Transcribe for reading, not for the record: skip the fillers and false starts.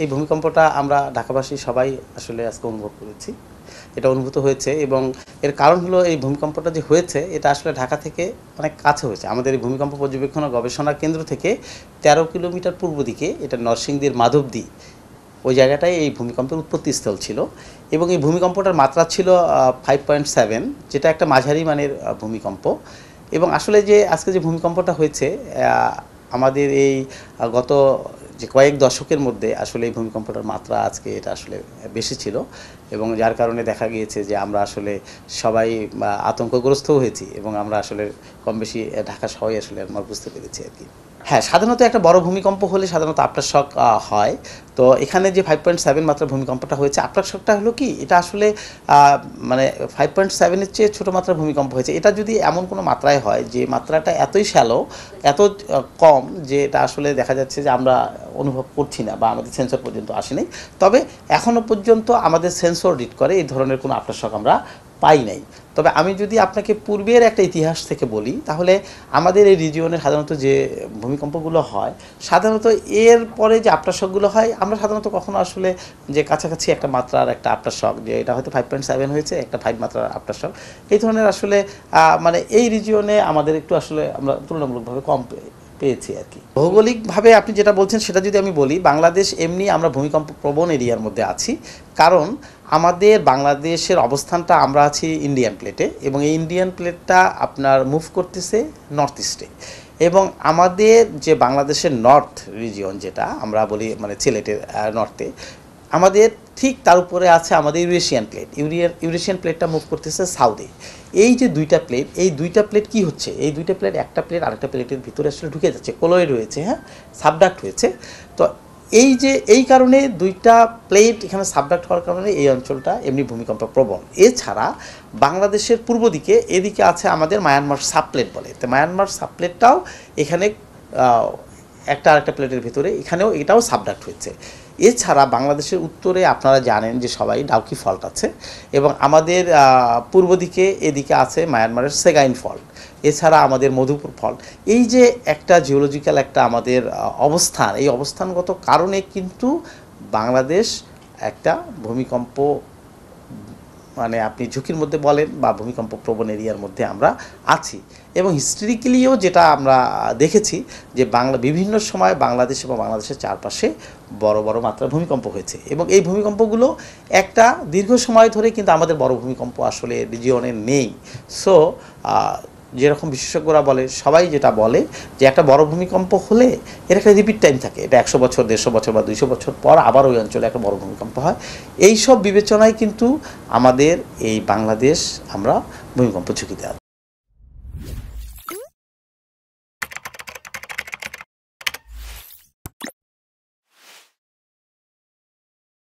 এই ভূমিকম্পটা আমরা ঢাকাবাসী সবাই আসলে আজকে অনুভব করেছি। এটা অনুভূত হয়েছে এবং এর কারণ হলো এই ভূমিকম্পটা যে হয়েছে এটা আসলে ঢাকা থেকে অনেক কাছে হয়েছে। আমাদের এই ভূমিকম্প পর্যবেক্ষণ ও গবেষণা কেন্দ্র থেকে ১৩ কিলোমিটার পূর্ব দিকে এটা নরসিংদীর মাধবদী ওই জায়গাটায় এই ভূমিকম্পের উৎপত্তিস্থল ছিল এবং এই ভূমিকম্পটার মাত্রা ছিল 5.7, যেটা একটা মাঝারি মানের ভূমিকম্প। এবং আসলে যে আজকে যে ভূমিকম্পটা হয়েছে আমাদের এই গত যে কয়েক দশকের মধ্যে আসলে এই ভূমিকম্পটার মাত্রা আজকে এটা আসলে বেশি ছিল এবং যার কারণে দেখা গিয়েছে যে আমরা আসলে সবাই আতঙ্কগ্রস্তও হয়েছি এবং আমরা আসলে কম বেশি ঢাকা সবাই আসলে আমরা বুঝতে পেরেছি আর কি। হ্যাঁ, সাধারণত একটা বড় ভূমিকম্প হলে সাধারণত আফটার শক হয়। তো এখানে যে 5.7 মাত্রার ভূমিকম্পটা হয়েছে, আফটার শকটা হলো কি, এটা আসলে মানে 5.7-এর চেয়ে ছোটো মাত্রার ভূমিকম্প হয়েছে। এটা যদি এমন কোনো মাত্রায় হয় যে মাত্রাটা এতই শ্যালো, এত কম যে এটা আসলে দেখা যাচ্ছে যে আমরা অনুভব করছি না বা আমাদের সেন্সর পর্যন্ত আসেনি, তবে এখনও পর্যন্ত আমাদের সেন্সর রিড করে এই ধরনের কোনো আফটার শক আমরা পাই নাই। তবে আমি যদি আপনাকে পূর্বের একটা ইতিহাস থেকে বলি, তাহলে আমাদের এই রিজিয়নে সাধারণত যে ভূমিকম্পগুলো হয়, সাধারণত এর পরে যে আফটার শকগুলো হয়, আমরা সাধারণত কখনো আসলে যে কাছাকাছি একটা মাত্রার একটা আফটার শক, যে এটা হয়তো 5.7 হয়েছে, একটা 5 মাত্রার আফটার শক, এই ধরনের আসলে মানে এই রিজিয়নে আমাদের একটু আসলে আমরা তুলনামূলকভাবে কম পেয়েছি আর কি। ভৌগোলিকভাবে আপনি যেটা বলছেন সেটা যদি আমি বলি, বাংলাদেশ এমনি আমরা ভূমিকম্প প্রবণ এরিয়ার মধ্যে আছি, কারণ আমাদের বাংলাদেশের অবস্থানটা আমরা আছি ইন্ডিয়ান প্লেটে এবং এই ইন্ডিয়ান প্লেটটা আপনার মুভ করতেছে নর্থ ইস্টে এবং আমাদের যে বাংলাদেশের নর্থ রিজিয়ন যেটা আমরা বলি মানে সিলেটের নর্থে, আমাদের ঠিক তার উপরে আছে আমাদের ইউরেশিয়ান প্লেট। ইউরেশিয়ান প্লেটটা মুভ করতেছে সাউথে। এই যে দুইটা প্লেট, এই দুইটা প্লেট কি হচ্ছে, এই দুইটা প্লেট একটা প্লেট আরেকটা প্লেটের ভিতরে আসলে ঢুকে যাচ্ছে, কলয়েড হয়েছে, হ্যাঁ, সাবডাক্ট হয়েছে। তো এই কারণে দুইটা প্লেট এখানে সাবডাক্ট হওয়ার কারণে এই অঞ্চলটা এমনি ভূমিকম্প প্রবণ। এছাড়া বাংলাদেশের পূর্ব দিকে এদিকে আছে আমাদের মায়ানমার সাবপ্লেট বলে, তো মায়ানমার সাবপ্লেটটাও এখানে একটা আরেকটা প্লেটের ভিতরে এখানেও এটাও সাবডাক্ট হয়েছে। এছাড়া বাংলাদেশের উত্তরে আপনারা জানেন যে সবাই ডাউকি ফল্ট আছে এবং আমাদের পূর্ব দিকে এদিকে আছে মায়ানমারের সেগাইন ফল্ট, এছাড়া আমাদের মধুপুর ফল্ট। এই যে একটা জিওলজিক্যাল একটা আমাদের অবস্থান, এই অবস্থানগত কারণে কিন্তু বাংলাদেশ একটা ভূমিকম্প মানে আপনি ঝুঁকির মধ্যে বলেন বা ভূমিকম্প প্রবণ এরিয়ার মধ্যে আমরা আছি। এবং হিস্ট্রিক্যালিও যেটা আমরা দেখেছি যে বিভিন্ন সময় বাংলাদেশ এবং বাংলাদেশের চারপাশে বড় বড় মাত্রার ভূমিকম্প হয়েছে এবং এই ভূমিকম্পগুলো একটা দীর্ঘ সময় ধরে কিন্তু আমাদের বড় ভূমিকম্প আসলে রিজিয়নে নেই। সো যেরকম বিশেষজ্ঞরা বলে, সবাই যেটা বলে যে একটা বড় ভূমিকম্প হলে এর একটা রিপিট টাইম থাকে, এটা 100 বছর, 150 বছর বা 200 বছর পর আবার ওই অঞ্চলে একটা বড় ভূমিকম্প হয়। এই সব বিবেচনায় কিন্তু আমাদের এই বাংলাদেশ আমরা ভূমিকম্প ঝুঁকিতে আছি।